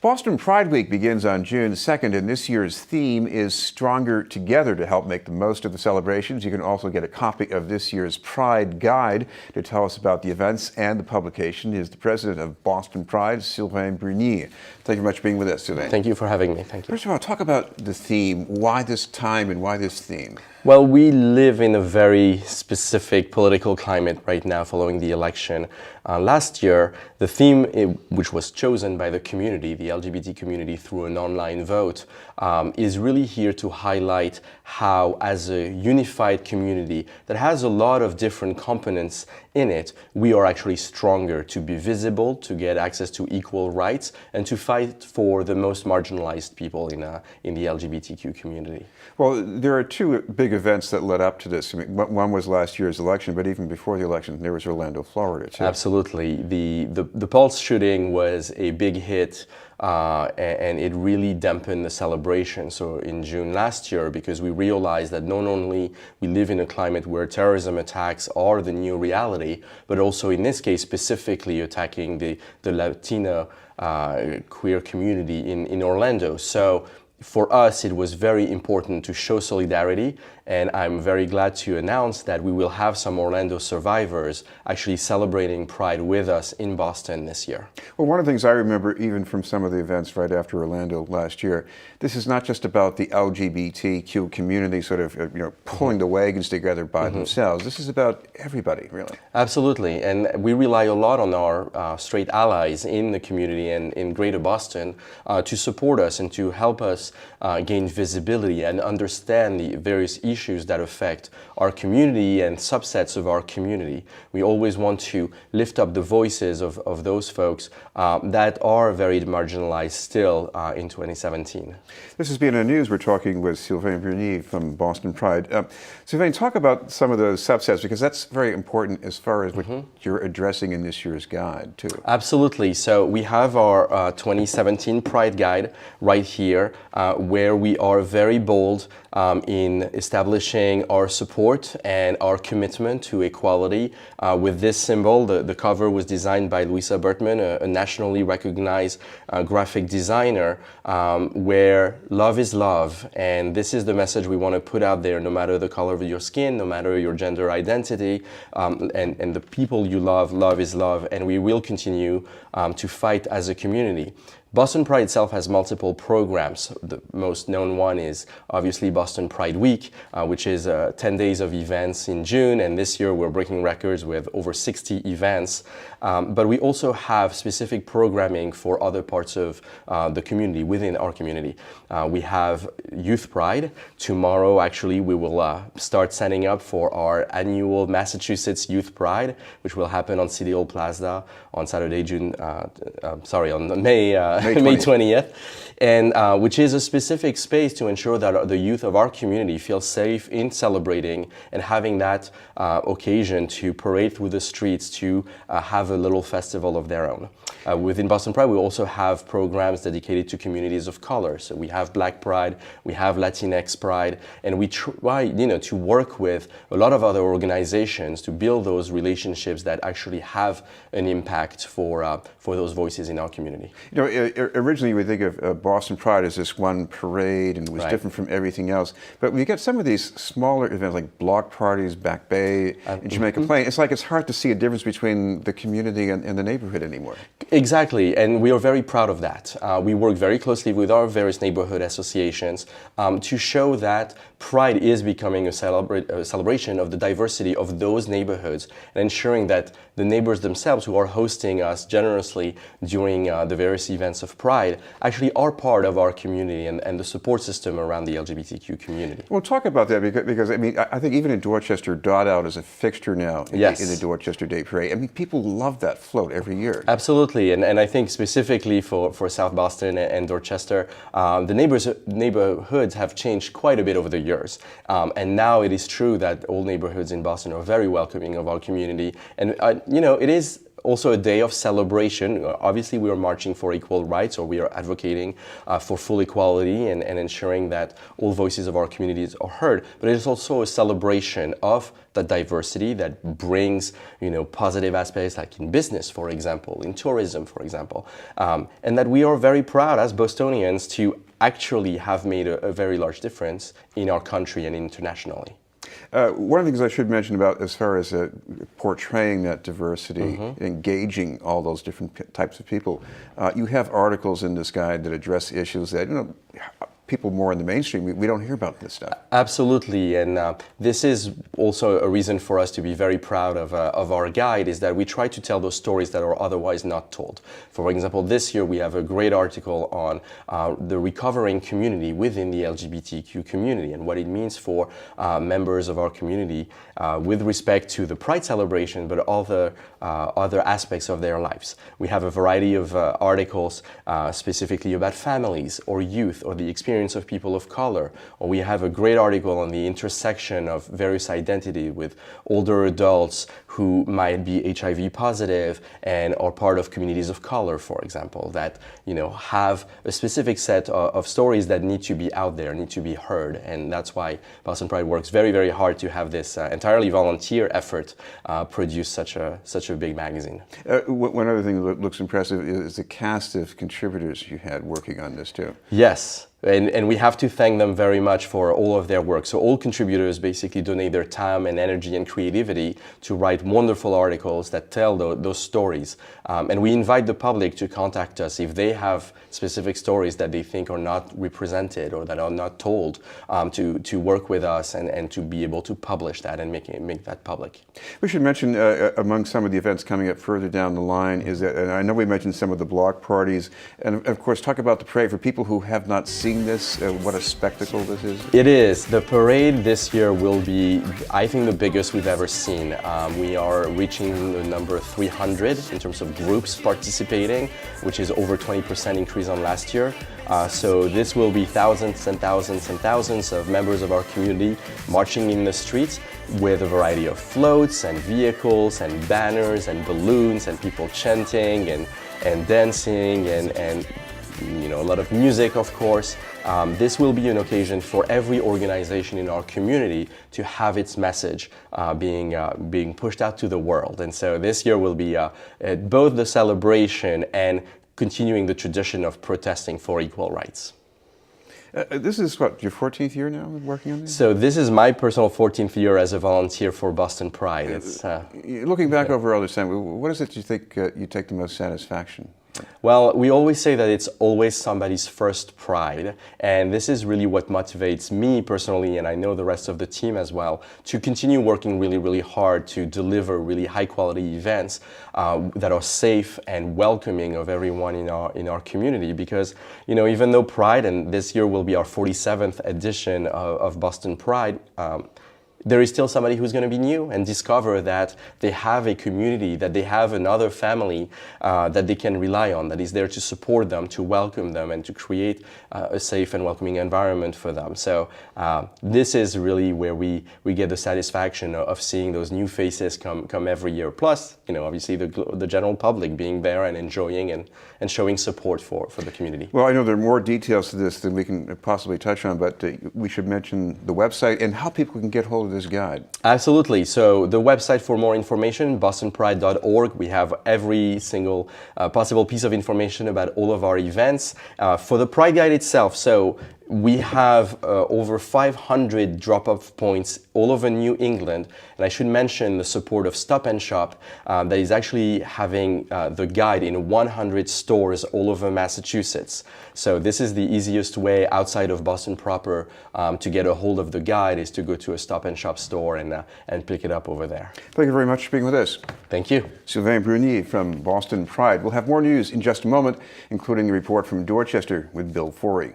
Boston Pride Week begins on June 2nd, and this year's theme is Stronger Together. To help make the most of the celebrations, you can also get a copy of this year's Pride Guide. To tell us about the events and the publication is the president of Boston Pride, Sylvain Bruni. Thank you very much for being with us, Sylvain. Thank you for having me. Thank you. First of all, talk about the theme. Why this time and why this theme? Well, we live in a very specific political climate right now following the election. Last year, the theme, which was chosen by the community, the LGBT community, through an online vote, is really here to highlight how, as a unified community that has a lot of different components in it, we are actually stronger to be visible, to get access to equal rights, and to fight for the most marginalized people in the LGBTQ community. Well, there are two big events that led up to this. I mean, one was last year's election, but even before the election, there was Orlando, Florida, too. Absolutely. The Pulse shooting was a big hit, and it really dampened the celebration. So in June last year, because we realized that not only we live in a climate where terrorism attacks are the new reality, but also in this case specifically attacking the Latino queer community in Orlando. So for us, it was very important to show solidarity, and I'm very glad to announce that we will have some Orlando survivors actually celebrating Pride with us in Boston this year. Well, one of the things I remember even from some of the events right after Orlando last year, this is not just about the LGBTQ community sort of pulling the wagons together by themselves. This is about everybody, really. Absolutely, and we rely a lot on our straight allies in the community and in Greater Boston to support us and to help us gain visibility and understand the various issues that affect our community and subsets of our community. We always want to lift up the voices of those folks that are very marginalized still in 2017. This has been in the news. We're talking with Sylvain Bruni from Boston Pride. Sylvain, talk about some of those subsets, because that's very important as far as what you're addressing in this year's guide, too. Absolutely. So we have our 2017 Pride Guide right here, where we are very bold in establishing our support and our commitment to equality with this symbol. The cover was designed by Louisa Bertman, a nationally recognized graphic designer, where love is love, and this is the message we want to put out there, no matter the color of your skin, no matter your gender identity, and the people you love, love is love, and we will continue to fight as a community. Boston Pride itself has multiple programs. The most known one is obviously Boston Pride Week, which is 10 days of events in June, and this year we're breaking records with over 60 events. But we also have specific programming for other parts of the community, within our community. We have Youth Pride. Tomorrow, actually, we will start signing up for our annual Massachusetts Youth Pride, which will happen on City Hall Plaza on Saturday, on May 20th, and which is a specific space to ensure that the youth of our community feel safe in celebrating and having that occasion to parade through the streets, to have a little festival of their own. Within Boston Pride, we also have programs dedicated to communities of color. So we have Black Pride, we have Latinx Pride, and we try, to work with a lot of other organizations to build those relationships that actually have an impact for those voices in our community. Originally we think of Boston Pride as this one parade, and it was different from everything else. But when you get some of these smaller events like block parties, Back Bay, in Jamaica Plain, it's like it's hard to see a difference between the community and the neighborhood anymore. Exactly, and we are very proud of that. We work very closely with our various neighborhood associations to show that Pride is becoming a celebration of the diversity of those neighborhoods, and ensuring that the neighbors themselves who are hosting us generously during the various events of Pride actually are part of our community and the support system around the LGBTQ community. Well, talk about that, because I mean, I think even in Dorchester, Dot Out is a fixture now in the Dorchester Day Parade. I mean, people love that float every year. Absolutely, and I think specifically for South Boston and Dorchester, the neighborhoods have changed quite a bit over the years. And now it is true that all neighborhoods in Boston are very welcoming of our community. And, it is also a day of celebration. Obviously, we are marching for equal rights, or we are advocating for full equality and ensuring that all voices of our communities are heard. But it is also a celebration of the diversity that brings, positive aspects, like in business, for example, in tourism, for example, and that we are very proud as Bostonians to actually have made a very large difference in our country and internationally. One of the things I should mention about as far as portraying that diversity, engaging all those different types of people, you have articles in this guide that address issues that people more in the mainstream, we don't hear about this stuff. Absolutely, and this is also a reason for us to be very proud of our guide, is that we try to tell those stories that are otherwise not told. For example, this year we have a great article on the recovering community within the LGBTQ community and what it means for members of our community with respect to the Pride celebration, but other aspects of their lives. We have a variety of articles specifically about families or youth or the experience of people of color, or we have a great article on the intersection of various identity with older adults who might be HIV positive and are part of communities of color, for example, that have a specific set of stories that need to be out there, need to be heard, and that's why Boston Pride works very, very hard to have this entirely volunteer effort produce such a big magazine. One other thing that looks impressive is the cast of contributors you had working on this too. Yes. And we have to thank them very much for all of their work. So all contributors basically donate their time and energy and creativity to write wonderful articles that tell those stories. And we invite the public to contact us if they have specific stories that they think are not represented or that are not told, to work with us and to be able to publish that and make that public. We should mention among some of the events coming up further down the line is that, and I know we mentioned some of the block parties, and of course talk about the parade for people who have not seen this, what a spectacle this is. It is. The parade this year will be, I think, the biggest we've ever seen. We are reaching the number 300 in terms of groups participating, which is over 20% increase on last year. So this will be thousands and thousands and thousands of members of our community marching in the streets with a variety of floats and vehicles and banners and balloons and people chanting and dancing and a lot of music, of course. This will be an occasion for every organization in our community to have its message being pushed out to the world. And so this year will be both the celebration and continuing the tradition of protesting for equal rights. This is what, your 14th year now working on this? So this is my personal 14th year as a volunteer for Boston Pride. It's, looking back over all this time, what is it you think you take the most satisfaction? Well, we always say that it's always somebody's first Pride, and this is really what motivates me personally, and I know the rest of the team as well, to continue working really, really hard to deliver really high-quality events that are safe and welcoming of everyone in our community. Because even though Pride, and this year will be our 47th edition of Boston Pride, there is still somebody who's going to be new and discover that they have a community, that they have another family that they can rely on, that is there to support them, to welcome them, and to create a safe and welcoming environment for them. So this is really where we get the satisfaction of seeing those new faces come every year. Plus, obviously the general public being there and enjoying and showing support for the community. Well, I know there are more details to this than we can possibly touch on, but we should mention the website and how people can get hold of this guide. Absolutely. So the website for more information, bostonpride.org. We have every single possible piece of information about all of our events. For the Pride Guide itself, so we have over 500 drop-off points all over New England. And I should mention the support of Stop and Shop that is actually having the guide in 100 stores all over Massachusetts. So this is the easiest way outside of Boston proper to get a hold of the guide, is to go to a Stop and Shop store and pick it up over there. Thank you very much for being with us. Thank you. Sylvain Bruni from Boston Pride. We'll have more news in just a moment, including the report from Dorchester with Bill Forey.